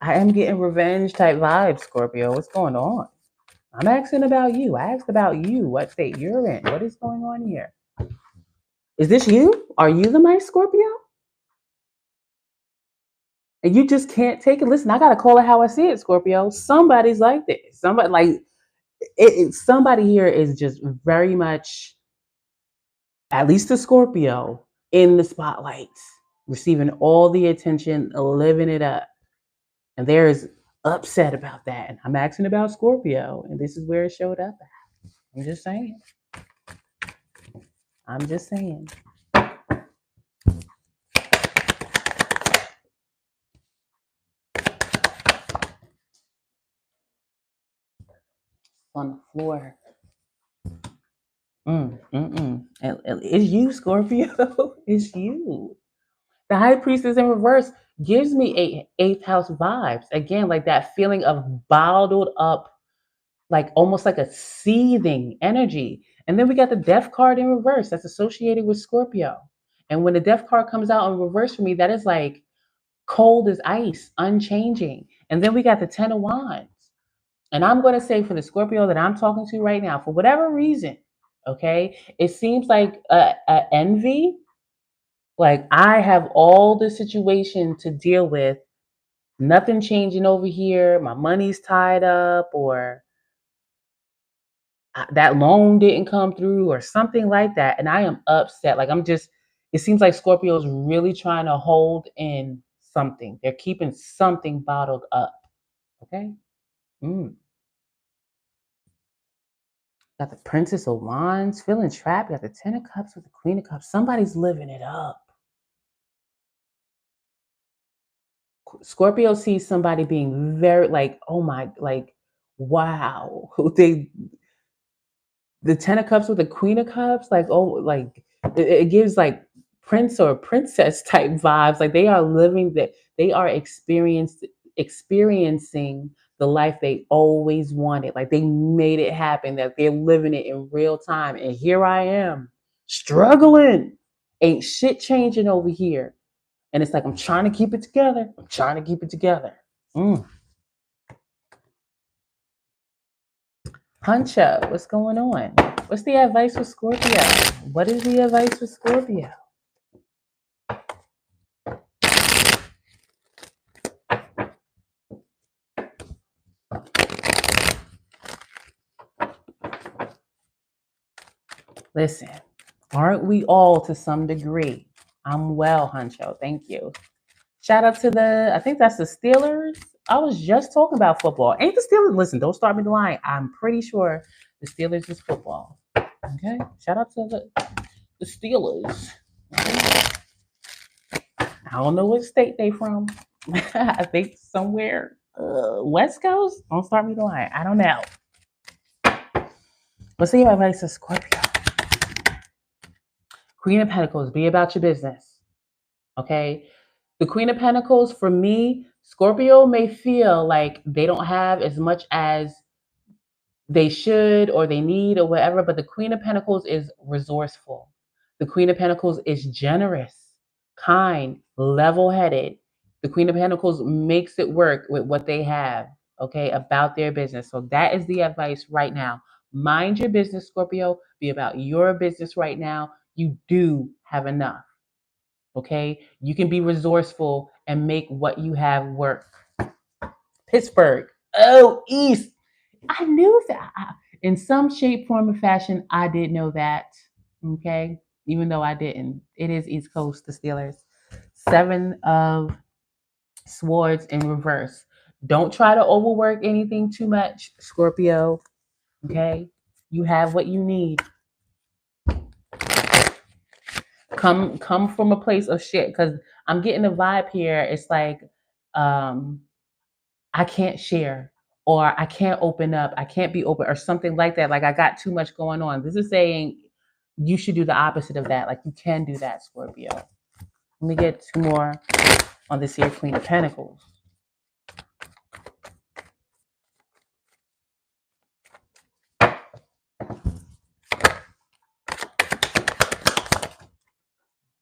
I am getting revenge type vibes, Scorpio. What's going on? I'm asking about you. I asked about you. What state you're in? What is going on here? Is this you? Are you the mice, Scorpio? And you just can't take it. Listen, I gotta call it how I see it, Scorpio. Somebody's like this. Somebody like somebody here is just very much, at least the Scorpio, in the spotlight, receiving all the attention, living it up. And there is upset about that. And I'm asking about Scorpio, and this is where it showed up at. I'm just saying. I'm just saying. On the floor. It's you, Scorpio. It's you. The High Priestess in reverse gives me eighth house vibes. Again, like that feeling of bottled up, like almost like a seething energy. And then we got the Death card in reverse that's associated with Scorpio. And when the Death card comes out in reverse for me, that is like cold as ice, unchanging. And then we got the Ten of Wands. And I'm going to say for the Scorpio that I'm talking to right now, for whatever reason, okay, it seems like a envy. Like I have all the situation to deal with, nothing changing over here. My money's tied up, or that loan didn't come through, or something like that. And I am upset. Like it seems like Scorpio is really trying to hold in something. They're keeping something bottled up. Okay. Mm. Got the Princess of Wands, feeling trapped. Got the Ten of Cups with the Queen of Cups. Somebody's living it up. Scorpio sees somebody being very like, oh my, like, wow. They the Ten of Cups with the Queen of Cups, like, oh, like it gives like prince or princess type vibes. Like they are living that they are experiencing the life they always wanted. Like they made it happen, that they're living it in real time. And here I am struggling. Ain't shit changing over here. And it's like I'm trying to keep it together. I'm trying to keep it together. Mm. Huncho, what's going on? What's the advice for Scorpio? What is the advice for Scorpio? Listen, aren't we all to some degree? I'm well, Huncho. Thank you. Shout out to I think that's the Steelers. I was just talking about football. Ain't the Steelers? Listen, don't start me the line. I'm pretty sure the Steelers is football. Okay. Shout out to the Steelers. Okay. I don't know what state they from. I think somewhere West Coast. Don't start me the line. I don't know. Let's see your advice to Scorpio. Queen of Pentacles, be about your business. Okay. The Queen of Pentacles, for me, Scorpio may feel like they don't have as much as they should or they need or whatever, but the Queen of Pentacles is resourceful. The Queen of Pentacles is generous, kind, level-headed. The Queen of Pentacles makes it work with what they have, okay, about their business. So that is the advice right now. Mind your business, Scorpio. Be about your business right now. You do have enough, okay? You can be resourceful and make what you have work. Pittsburgh. Oh, East. I knew that. In some shape, form, or fashion, I did know that. Okay. Even though I didn't. It is East Coast, the Steelers. Seven of Swords in reverse. Don't try to overwork anything too much, Scorpio. Okay. You have what you need. Come from a place of shit. Because I'm getting a vibe here. It's like I can't share, or I can't open up, I can't be open, or something like that. Like I got too much going on. This is saying you should do the opposite of that. Like you can do that, Scorpio. Let me get two more on this here Queen of Pentacles.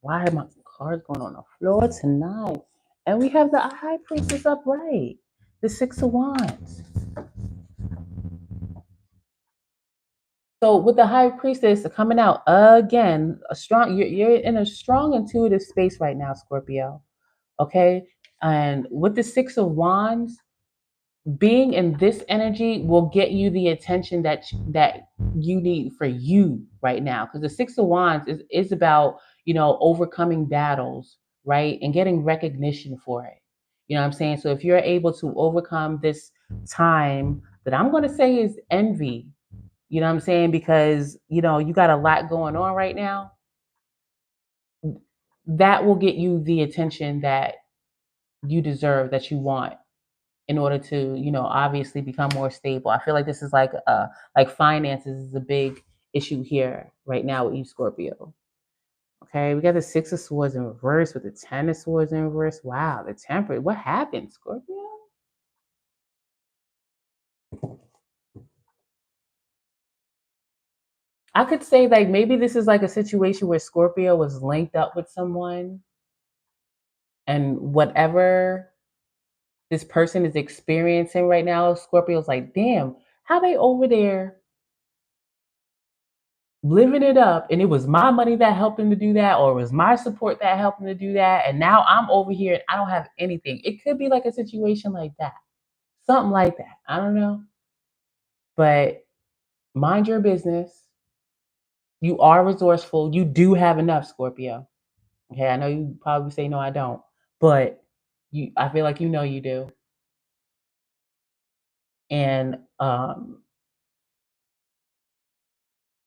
Why are my cards going on the floor tonight? And we have the High Priestess upright, the Six of Wands. So with the High Priestess coming out again, you're in a strong intuitive space right now, Scorpio. Okay. And with the Six of Wands, being in this energy will get you the attention that you need for you right now. Because the Six of Wands is about, overcoming battles, right? And getting recognition for it. You know what I'm saying? So if you're able to overcome this time that I'm going to say is envy, you know what I'm saying? Because, you got a lot going on right now, that will get you the attention that you deserve, that you want, in order to, obviously become more stable. I feel like this is like finances is a big issue here right now with you, Scorpio. Okay, we got the Six of Swords in reverse with the Ten of Swords in reverse. Wow, the Temperate. What happened, Scorpio? I could say like maybe this is like a situation where Scorpio was linked up with someone, and whatever this person is experiencing right now, Scorpio's like, damn, how they over there living it up, and it was my money that helped them to do that, or it was my support that helped them to do that, and now I'm over here and I don't have anything. It could be like a situation like that, something like that. I don't know, but mind your business. You are resourceful. You do have enough, Scorpio. Okay, I know you probably say no, I don't, but I feel like you know you do, and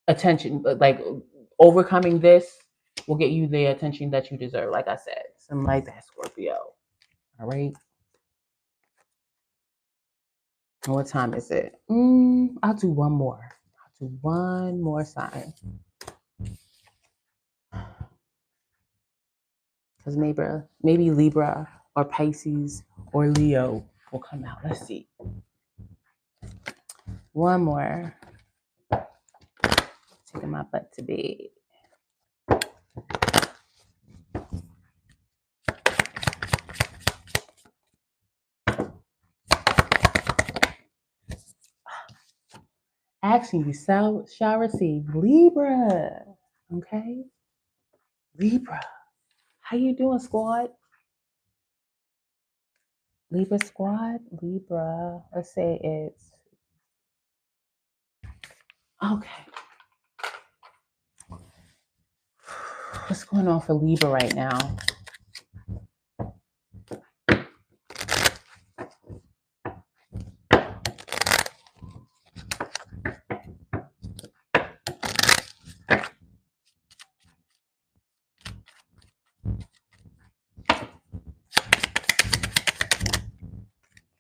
attention, like overcoming this will get you the attention that you deserve. Like I said, something like that, Scorpio. All right. What time is it? I'll do one more. I'll do one more sign. Because maybe Libra or Pisces or Leo will come out. Let's see. One more. Taking my butt to bed. Action you shall receive. Libra. Okay? Libra. How you doing, squad? Libra squad? Libra. Let's say it's... Okay. What's going on for Libra right now?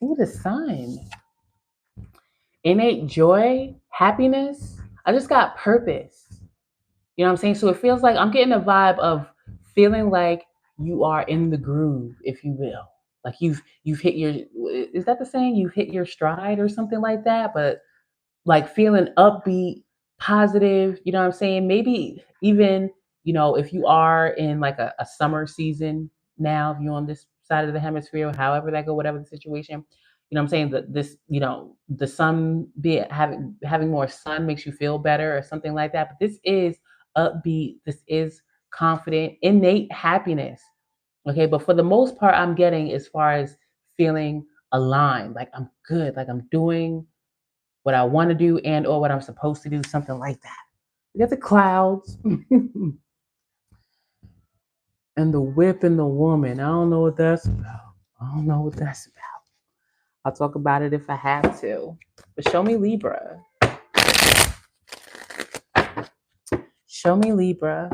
Ooh, the sun. Innate joy, happiness. I just got purpose. You know what I'm saying? So it feels like I'm getting a vibe of feeling like you are in the groove, if you will. Like you've hit your, is that the saying? You've hit your stride or something like that. But like feeling upbeat, positive, you know what I'm saying? Maybe even, if you are in like a summer season now, if you're on this side of the hemisphere, however that go, whatever the situation, you know what I'm saying? That this, the sun having more sun makes you feel better or something like that. But this is upbeat, this is confident, innate happiness. Okay, but for the most part, I'm getting as far as feeling aligned, like I'm good, like I'm doing what I want to do and or what I'm supposed to do, something like that. We got the clouds and the whip and the woman. I don't know what that's about. I don't know what that's about. I'll talk about it if I have to. But show me Libra. Show me Libra.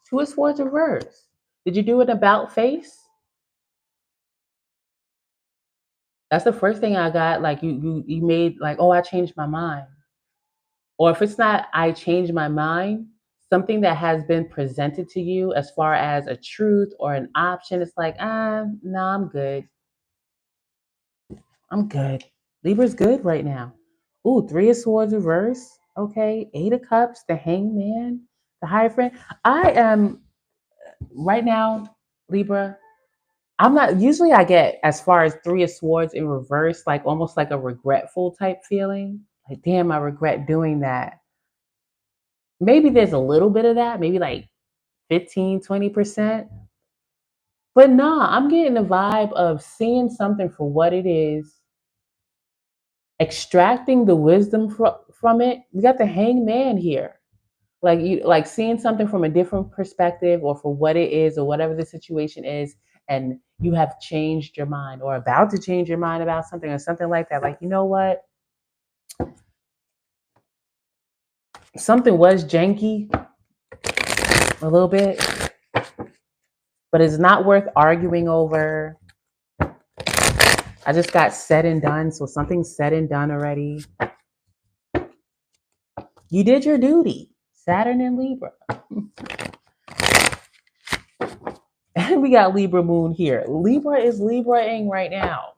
Two of Swords reverse. Did you do an about face? That's the first thing I got. Like you made like, oh, I changed my mind. Or if it's not, I changed my mind, something that has been presented to you as far as a truth or an option, it's like, no, I'm good. I'm good. Libra's good right now. Ooh, Three of Swords reverse. Okay. Eight of Cups, the Hangman, the Hierophant. I am right now, Libra. I'm not usually I get as far as Three of Swords in reverse, like almost like a regretful type feeling. Like, damn, I regret doing that. Maybe there's a little bit of that, maybe like 15, 20%. But nah, I'm getting the vibe of seeing something for what it is, extracting the wisdom from it. We got the hangman here. Like seeing something from a different perspective or for what it is or whatever the situation is, and you have changed your mind or about to change your mind about something or something like that. Like, you know what? Something was janky a little bit, but it's not worth arguing over. I just got said and done. So something's said and done already. You did your duty. Saturn and Libra. And we got Libra moon here. Libra is Libraing right now.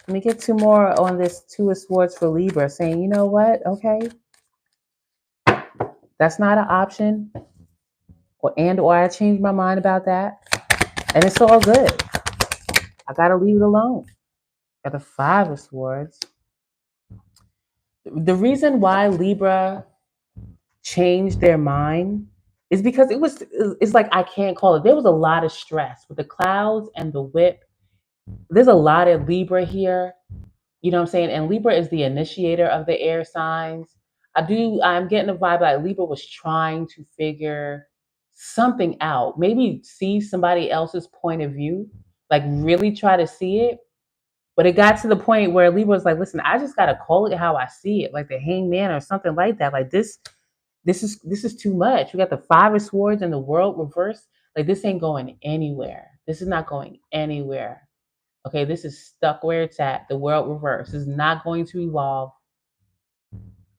Let me get two more on this Two of Swords for Libra, saying, you know what? Okay, that's not an option. Or I changed my mind about that. And it's all good. I got to leave it alone. Got the Five of Swords. The reason why Libra changed their mind is because it's like, I can't call it. There was a lot of stress with the clouds and the whip. There's a lot of Libra here. You know what I'm saying? And Libra is the initiator of the air signs. I'm getting a vibe like Libra was trying to figure something out. Maybe see somebody else's point of view, like really try to see it. But it got to the point where Libra was like, listen, I just gotta call it how I see it, like the hangman or something like that. Like this is too much. We got the Five of Swords and the World reversed. Like this ain't going anywhere. This is not going anywhere. Okay, this is stuck where it's at. The World reverse is not going to evolve.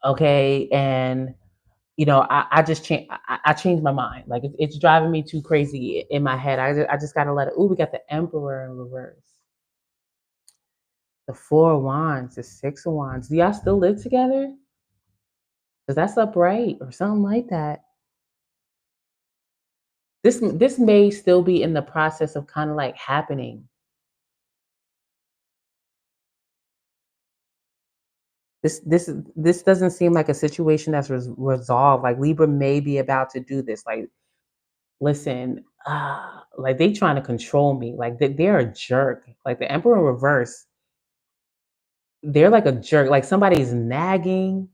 Okay, and I just changed. I changed my mind. Like it's driving me too crazy in my head. I just gotta let it. Ooh, we got the Emperor in reverse. The Four of Wands, the Six of Wands. Do y'all still live together? Because that's upright or something like that. This may still be in the process of kind of like happening. This doesn't seem like a situation that's resolved. Like Libra may be about to do this. Like, listen, like they trying to control me. Like they're a jerk. Like the Emperor in reverse, they're like a jerk. Like somebody's nagging.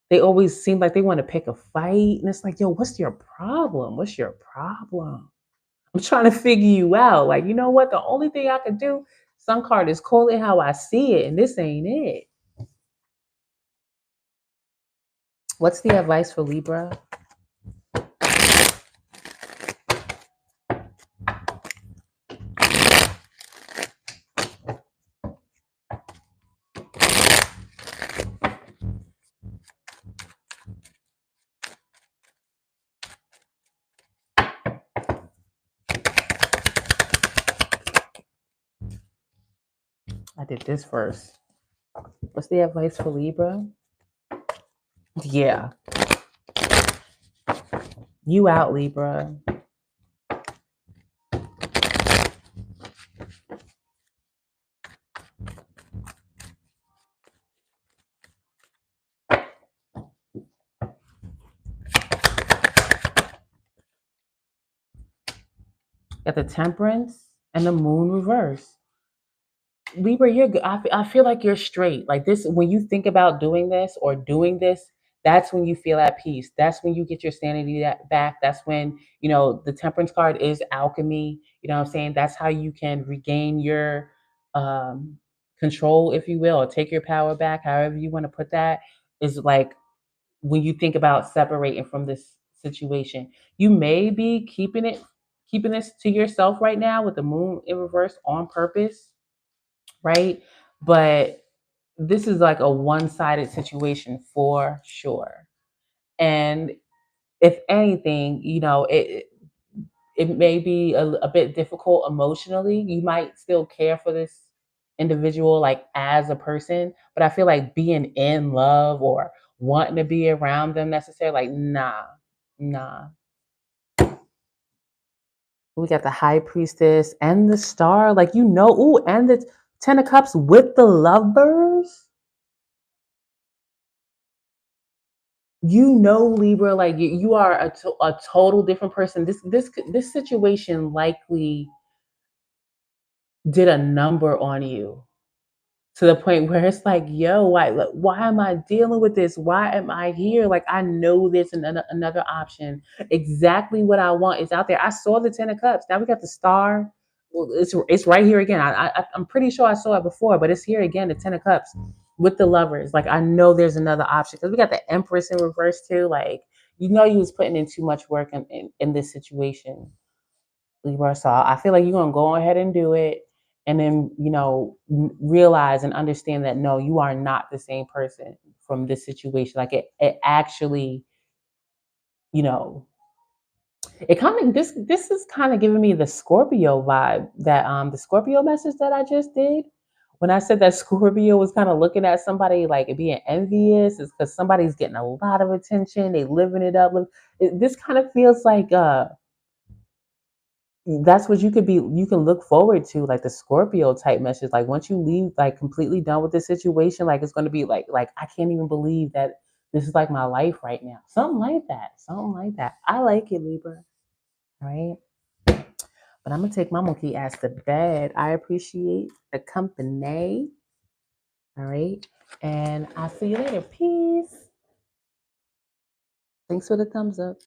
They always seem like they want to pick a fight, and it's like, yo, what's your problem? What's your problem? I'm trying to figure you out. Like, you know what? The only thing I can do, Sun card, is call it how I see it, and this ain't it. What's the advice for Libra? I did this first. What's the advice for Libra? Yeah. You out, Libra. Got the Temperance and the Moon reverse. Libra, you're good. I feel like you're straight. Like this, when you think about doing this or doing this, that's when you feel at peace. That's when you get your sanity back. That's when, the Temperance card is alchemy. You know what I'm saying? That's how you can regain your control, if you will, or take your power back, however you want to put that, is like when you think about separating from this situation. You may be keeping this to yourself right now with the Moon in reverse on purpose, right? But this is like a one-sided situation for sure. And if anything, it may be a bit difficult emotionally. You might still care for this individual like as a person, but I feel like being in love or wanting to be around them necessarily, like, nah. We got the High Priestess and the Star, like, ooh, and the Ten of Cups with the Lovers. Libra, like you are a total different person. This situation likely did a number on you, to the point where it's like, yo, why am I dealing with this? Why am I here? Like, I know there's another option. Exactly what I want is out there. I saw the Ten of Cups. Now we got the Star. Well, it's right here again. I'm pretty sure I saw it before, but it's here again. The Ten of Cups with the Lovers. Like, I know there's another option because we got the Empress in reverse too. Like, you was putting in too much work in this situation. Libra. So I feel like you're gonna go ahead and do it, and then realize and understand that no, you are not the same person from this situation. Like it actually, you know, it kind of this is kind of giving me the Scorpio vibe that the Scorpio message that I just did. When I said that Scorpio was kind of looking at somebody like being envious, is because somebody's getting a lot of attention, they living it up. This kind of feels like that's what you can look forward to, like the Scorpio type message. Like once you leave, like completely done with this situation, like it's gonna be like I can't even believe that this is like my life right now. Something like that. Something like that. I like it, Libra. All right. But I'm gonna take my monkey ass to bed. I appreciate the company. All right. And I'll see you later. Peace. Thanks for the thumbs up.